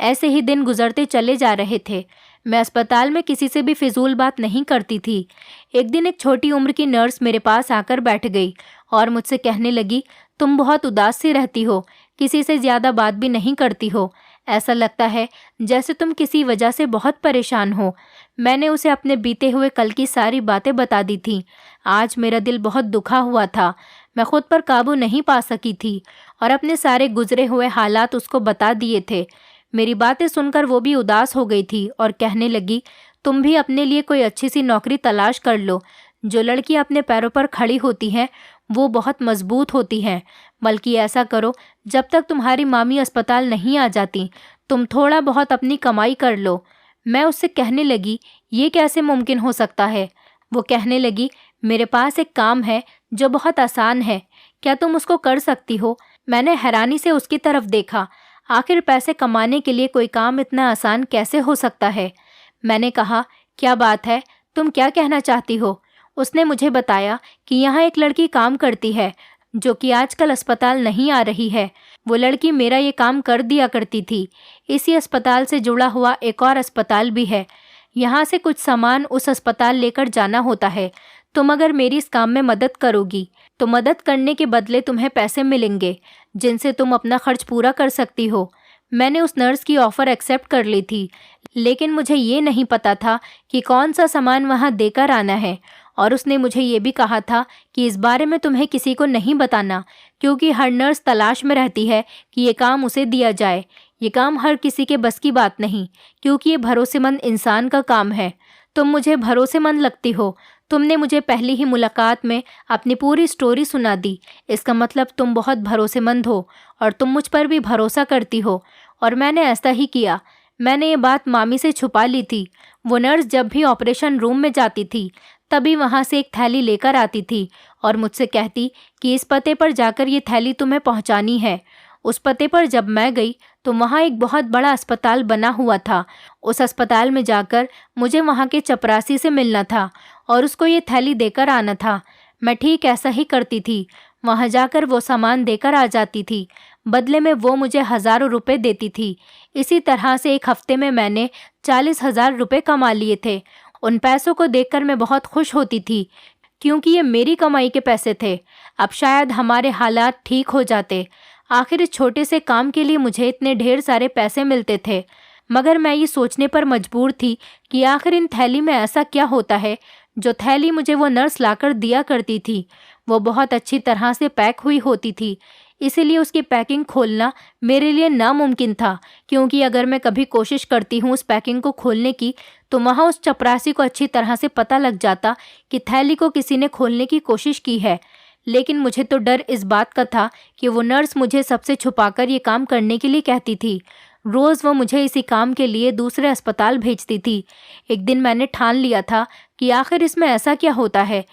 ऐसे ही दिन गुजरते चले जा रहे थे। मैं अस्पताल में किसी से भी फिजूल बात नहीं करती थी। एक दिन एक छोटी उम्र की नर्स मेरे पास आकर बैठ गई और मुझसे कहने लगी, तुम बहुत उदास सी रहती हो, किसी से ज़्यादा बात भी नहीं करती हो, ऐसा लगता है जैसे तुम किसी वजह से बहुत परेशान हो। मैंने उसे अपने बीते हुए कल की सारी बातें बता दी थीं। आज मेरा दिल बहुत दुखा हुआ था। मैं खुद पर काबू नहीं पा सकी थी और अपने सारे गुजरे हुए हालात उसको बता दिए थे। मेरी बातें सुनकर वो भी उदास हो गई थी और कहने लगी, तुम भी अपने लिए कोई अच्छी सी नौकरी तलाश कर लो। जो लड़की अपने पैरों पर खड़ी होती हैं वो बहुत मजबूत होती हैं। बल्कि ऐसा करो, जब तक तुम्हारी मामी अस्पताल नहीं आ जाती तुम थोड़ा बहुत अपनी कमाई कर लो। मैं उससे कहने लगी, ये कैसे मुमकिन हो सकता है? वो कहने लगी, मेरे पास एक काम है जो बहुत आसान है, क्या तुम उसको कर सकती हो? मैंने हैरानी से उसकी तरफ देखा। आखिर पैसे कमाने के लिए कोई काम इतना आसान कैसे हो सकता है? मैंने कहा, क्या बात है, तुम क्या कहना चाहती हो? उसने मुझे बताया कि यहाँ एक लड़की काम करती है जो कि आजकल अस्पताल नहीं आ रही है। वो लड़की मेरा ये काम कर दिया करती थी। इसी अस्पताल से जुड़ा हुआ एक और अस्पताल भी है। यहाँ से कुछ सामान उस अस्पताल लेकर जाना होता है। तुम अगर मेरी इस काम में मदद करोगी तो मदद करने के बदले तुम्हें पैसे मिलेंगे जिनसे तुम अपना खर्च पूरा कर सकती हो। मैंने उस नर्स की ऑफ़र एक्सेप्ट कर ली थी, लेकिन मुझे ये नहीं पता था कि कौन सा सामान वहाँ देकर आना है। और उसने मुझे ये भी कहा था कि इस बारे में तुम्हें किसी को नहीं बताना, क्योंकि हर नर्स तलाश में रहती है कि ये काम उसे दिया जाए। ये काम हर किसी के बस की बात नहीं, क्योंकि ये भरोसेमंद इंसान का काम है। तुम मुझे भरोसेमंद लगती हो। तुमने मुझे पहली ही मुलाकात में अपनी पूरी स्टोरी सुना दी। इसका मतलब तुम बहुत भरोसेमंद हो और तुम मुझ पर भी भरोसा करती हो। और मैंने ऐसा ही किया। मैंने ये बात मामी से छुपा ली थी। वो नर्स जब भी ऑपरेशन रूम में जाती थी, तभी वहाँ से एक थैली लेकर आती थी और मुझसे कहती कि इस पते पर जाकर ये थैली तुम्हें पहुँचानी है। उस पते पर जब मैं गई तो वहाँ एक बहुत बड़ा अस्पताल बना हुआ था। उस अस्पताल में जाकर मुझे वहाँ के चपरासी से मिलना था और उसको ये थैली देकर आना था। मैं ठीक ऐसा ही करती थी। वहाँ जाकर वो सामान देकर आ जाती थी। बदले में वो मुझे हज़ारों रुपए देती थी। इसी तरह से एक हफ्ते में मैंने 40,000 रुपये कमा लिए थे। उन पैसों को देखकर मैं बहुत खुश होती थी, क्योंकि ये मेरी कमाई के पैसे थे। अब शायद हमारे हालात ठीक हो जाते। आखिर इस छोटे से काम के लिए मुझे इतने ढेर सारे पैसे मिलते थे। मगर मैं ये सोचने पर मजबूर थी कि आखिर इन थैली में ऐसा क्या होता है। जो थैली मुझे वो नर्स लाकर दिया करती थी, वो बहुत अच्छी तरह से पैक हुई होती थी। इसीलिए उसकी पैकिंग खोलना मेरे लिए नामुमकिन था, क्योंकि अगर मैं कभी कोशिश करती हूँ उस पैकिंग को खोलने की, तो वहाँ उस चपरासी को अच्छी तरह से पता लग जाता कि थैली को किसी ने खोलने की कोशिश की है। लेकिन मुझे तो डर इस बात का था कि वो नर्स मुझे सबसे छुपाकर ये काम करने के लिए कहती थी। रोज़ वो मुझे इसी काम के लिए दूसरे अस्पताल भेजती थी। एक दिन मैंने ठान लिया था कि आखिर इसमें ऐसा क्या होता है।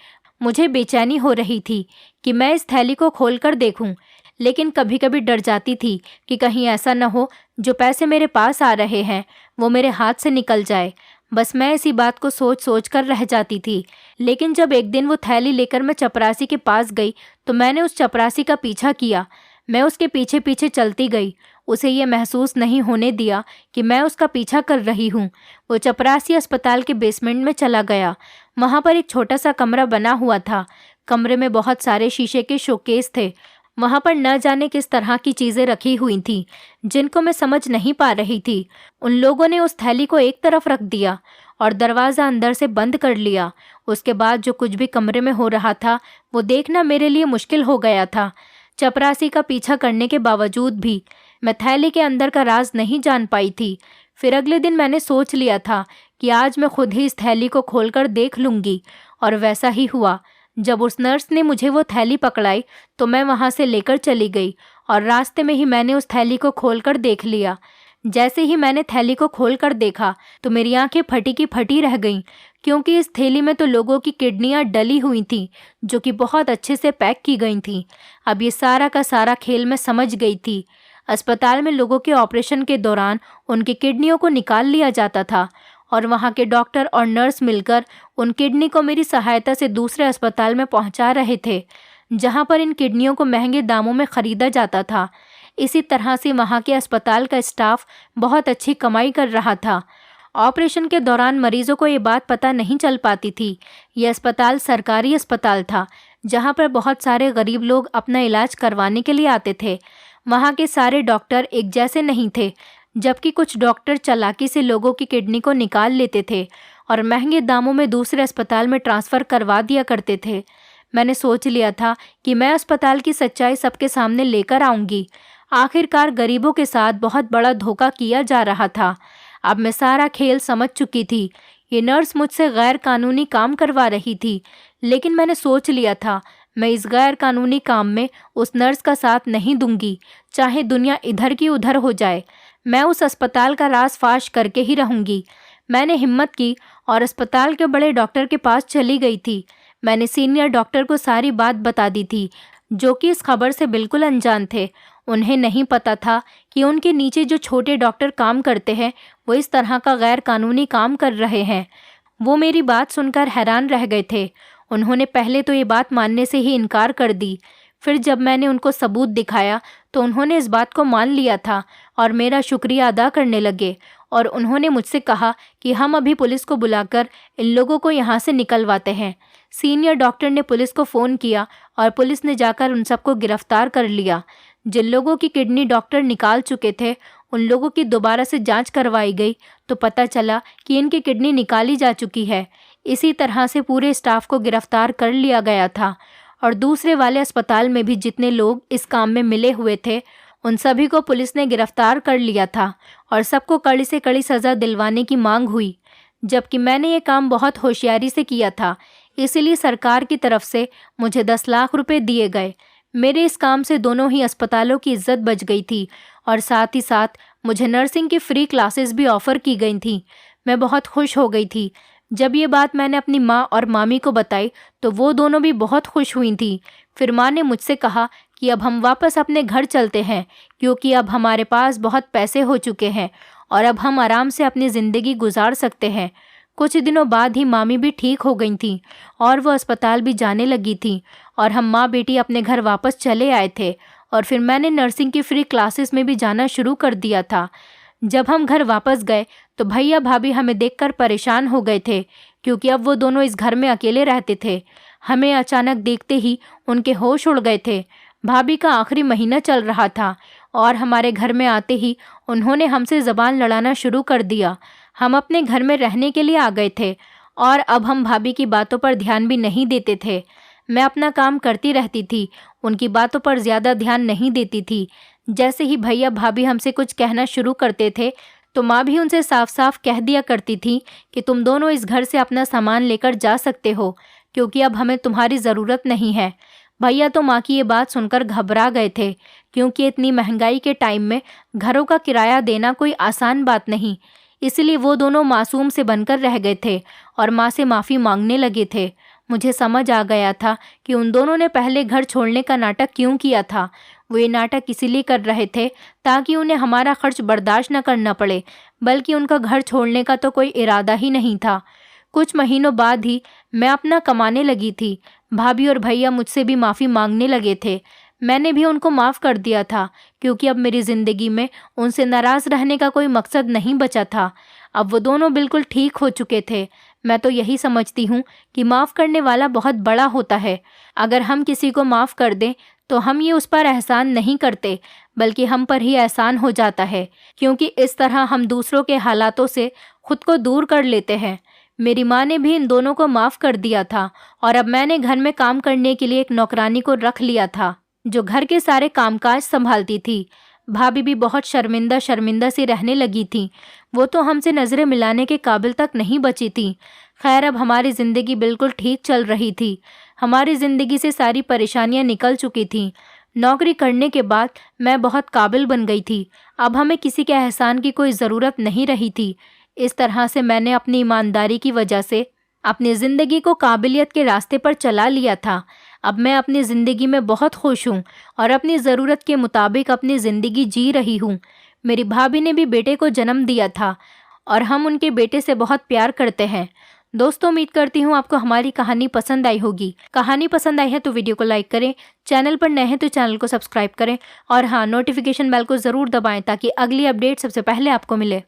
मुझे बेचैनी हो रही थी कि मैं इस थैली को खोलकर देखूं, लेकिन कभी कभी डर जाती थी कि कहीं ऐसा न हो जो पैसे मेरे पास आ रहे हैं वो मेरे हाथ से निकल जाए। बस मैं इसी बात को सोच सोच कर रह जाती थी। लेकिन जब एक दिन वो थैली लेकर मैं चपरासी के पास गई, तो मैंने उस चपरासी का पीछा किया। मैं उसके पीछे पीछे चलती गई। उसे ये महसूस नहीं होने दिया कि मैं उसका पीछा कर रही हूँ। वो चपरासी अस्पताल के बेसमेंट में चला गया। वहाँ पर एक छोटा सा कमरा बना हुआ था। कमरे में बहुत सारे शीशे के शोकेस थे। वहाँ पर न जाने किस तरह की चीज़ें रखी हुई थीं, जिनको मैं समझ नहीं पा रही थी। उन लोगों ने उस थैली को एक तरफ रख दिया और दरवाज़ा अंदर से बंद कर लिया। उसके बाद जो कुछ भी कमरे में हो रहा था, वो देखना मेरे लिए मुश्किल हो गया था। चपरासी का पीछा करने के बावजूद भी मैं थैली के अंदर का राज नहीं जान पाई थी। फिर अगले दिन मैंने सोच लिया था कि आज मैं खुद ही इस थैली को खोलकर देख लूँगी, और वैसा ही हुआ। जब उस नर्स ने मुझे वो थैली पकड़ाई, तो मैं वहाँ से लेकर चली गई और रास्ते में ही मैंने उस थैली को खोलकर देख लिया। जैसे ही मैंने थैली को खोलकर देखा, तो मेरी आंखें फटी की फटी रह गईं, क्योंकि इस थैली में तो लोगों की किडनियां डली हुई थीं, जो कि बहुत अच्छे से पैक की गई थीं। अब ये सारा का सारा खेल मैं समझ गई थी। अस्पताल में लोगों के ऑपरेशन के दौरान उनकी किडनियों को निकाल लिया जाता था, और वहाँ के डॉक्टर और नर्स मिलकर उन किडनी को मेरी सहायता से दूसरे अस्पताल में पहुँचा रहे थे, जहाँ पर इन किडनियों को महंगे दामों में ख़रीदा जाता था। इसी तरह से वहाँ के अस्पताल का स्टाफ बहुत अच्छी कमाई कर रहा था। ऑपरेशन के दौरान मरीजों को ये बात पता नहीं चल पाती थी। यह अस्पताल सरकारी अस्पताल था, जहाँ पर बहुत सारे गरीब लोग अपना इलाज करवाने के लिए आते थे। वहाँ के सारे डॉक्टर एक जैसे नहीं थे, जबकि कुछ डॉक्टर चालाकी से लोगों की किडनी को निकाल लेते थे और महंगे दामों में दूसरे अस्पताल में ट्रांसफ़र करवा दिया करते थे। मैंने सोच लिया था कि मैं अस्पताल की सच्चाई सबके सामने लेकर आऊँगी। आखिरकार गरीबों के साथ बहुत बड़ा धोखा किया जा रहा था। अब मैं सारा खेल समझ चुकी थी। ये नर्स मुझसे गैर कानूनी काम करवा रही थी, लेकिन मैंने सोच लिया था मैं इस गैर कानूनी काम में उस नर्स का साथ नहीं दूंगी, चाहे दुनिया इधर की उधर हो जाए। मैं उस अस्पताल का राज फाश करके ही रहूंगी। मैंने हिम्मत की और अस्पताल के बड़े डॉक्टर के पास चली गई थी। मैंने सीनियर डॉक्टर को सारी बात बता दी थी, जो कि इस खबर से बिल्कुल अनजान थे। उन्हें नहीं पता था कि उनके नीचे जो छोटे डॉक्टर काम करते हैं, वो इस तरह का गैर कानूनी काम कर रहे हैं। वो मेरी बात सुनकर हैरान रह गए थे। उन्होंने पहले तो ये बात मानने से ही इनकार कर दी। फिर जब मैंने उनको सबूत दिखाया, तो उन्होंने इस बात को मान लिया था और मेरा शुक्रिया अदा करने लगे। और उन्होंने मुझसे कहा कि हम अभी पुलिस को बुलाकर इन लोगों को यहाँ से निकलवाते हैं। सीनियर डॉक्टर ने पुलिस को फ़ोन किया और पुलिस ने जाकर उन सबको गिरफ्तार कर लिया। जिन लोगों की किडनी डॉक्टर निकाल चुके थे, उन लोगों की दोबारा से जांच करवाई गई तो पता चला कि इनकी किडनी निकाली जा चुकी है। इसी तरह से पूरे स्टाफ को गिरफ्तार कर लिया गया था और दूसरे वाले अस्पताल में भी जितने लोग इस काम में मिले हुए थे उन सभी को पुलिस ने गिरफ्तार कर लिया था और सबको कड़ी से कड़ी सज़ा दिलवाने की मांग हुई। जबकि मैंने ये काम बहुत होशियारी से किया था, इसीलिए सरकार की तरफ से मुझे 10 लाख रुपए दिए गए। मेरे इस काम से दोनों ही अस्पतालों की इज्जत बच गई थी और साथ ही साथ मुझे नर्सिंग की फ्री क्लासेस भी ऑफ़र की गई थी। मैं बहुत खुश हो गई थी। जब ये बात मैंने अपनी माँ और मामी को बताई तो वो दोनों भी बहुत खुश हुई थी। फिर माँ ने मुझसे कहा कि अब हम वापस अपने घर चलते हैं, क्योंकि अब हमारे पास बहुत पैसे हो चुके हैं और अब हम आराम से अपनी ज़िंदगी गुजार सकते हैं। कुछ दिनों बाद ही मामी भी ठीक हो गई थी और वो अस्पताल भी जाने लगी थी और हम माँ बेटी अपने घर वापस चले आए थे। और फिर मैंने नर्सिंग की फ्री क्लासेस में भी जाना शुरू कर दिया था। जब हम घर वापस गए तो भैया भाभी हमें देखकर परेशान हो गए थे, क्योंकि अब वो दोनों इस घर में अकेले रहते थे। हमें अचानक देखते ही उनके होश उड़ गए थे। भाभी का आखिरी महीना चल रहा था और हमारे घर में आते ही उन्होंने हमसे ज़बान लड़ाना शुरू कर दिया। हम अपने घर में रहने के लिए आ गए थे और अब हम भाभी की बातों पर ध्यान भी नहीं देते थे। मैं अपना काम करती रहती थी, उनकी बातों पर ज़्यादा ध्यान नहीं देती थी। जैसे ही भैया भाभी हमसे कुछ कहना शुरू करते थे तो माँ भी उनसे साफ साफ कह दिया करती थी कि तुम दोनों इस घर से अपना सामान लेकर जा सकते हो, क्योंकि अब हमें तुम्हारी ज़रूरत नहीं है। भैया तो माँ की ये बात सुनकर घबरा गए थे, क्योंकि इतनी महंगाई के टाइम में घरों का किराया देना कोई आसान बात नहीं। इसलिए वो दोनों मासूम से बनकर रह गए थे और माँ से माफ़ी मांगने लगे थे। मुझे समझ आ गया था कि उन दोनों ने पहले घर छोड़ने का नाटक क्यों किया था। वो ये नाटक इसीलिए कर रहे थे ताकि उन्हें हमारा खर्च बर्दाश्त न करना पड़े, बल्कि उनका घर छोड़ने का तो कोई इरादा ही नहीं था। कुछ महीनों बाद ही मैं अपना कमाने लगी थी। भाभी और भैया मुझसे भी माफ़ी मांगने लगे थे। मैंने भी उनको माफ़ कर दिया था, क्योंकि अब मेरी ज़िंदगी में उनसे नाराज़ रहने का कोई मकसद नहीं बचा था। अब वो दोनों बिल्कुल ठीक हो चुके थे। मैं तो यही समझती हूँ कि माफ़ करने वाला बहुत बड़ा होता है। अगर हम किसी को माफ़ कर दें तो हम ये उस पर एहसान नहीं करते, बल्कि हम पर ही एहसान हो जाता है, क्योंकि इस तरह हम दूसरों के हालातों से खुद को दूर कर लेते हैं। मेरी माँ ने भी इन दोनों को माफ़ कर दिया था और अब मैंने घर में काम करने के लिए एक नौकरानी को रख लिया था, जो घर के सारे कामकाज संभालती थी। भाभी भी बहुत शर्मिंदा शर्मिंदा सी रहने लगी थी। वो तो हमसे नज़रें मिलाने के काबिल तक नहीं बची थी। खैर, अब हमारी ज़िंदगी बिल्कुल ठीक चल रही थी। हमारी ज़िंदगी से सारी परेशानियां निकल चुकी थीं। नौकरी करने के बाद मैं बहुत काबिल बन गई थी। अब हमें किसी के एहसान की कोई ज़रूरत नहीं रही थी। इस तरह से मैंने अपनी ईमानदारी की वजह से अपनी ज़िंदगी को काबिलियत के रास्ते पर चला लिया था। अब मैं अपनी ज़िंदगी में बहुत खुश हूँ और अपनी ज़रूरत के मुताबिक अपनी ज़िंदगी जी रही हूँ। मेरी भाभी ने भी बेटे को जन्म दिया था और हम उनके बेटे से बहुत प्यार करते हैं। दोस्तों, उम्मीद करती हूँ आपको हमारी कहानी पसंद आई होगी। कहानी पसंद आई है तो वीडियो को लाइक करें, चैनल पर नए हैं तो चैनल को सब्सक्राइब करें और हाँ, नोटिफिकेशन बेल को ज़रूर दबाएं ताकि अगली अपडेट सबसे पहले आपको मिले।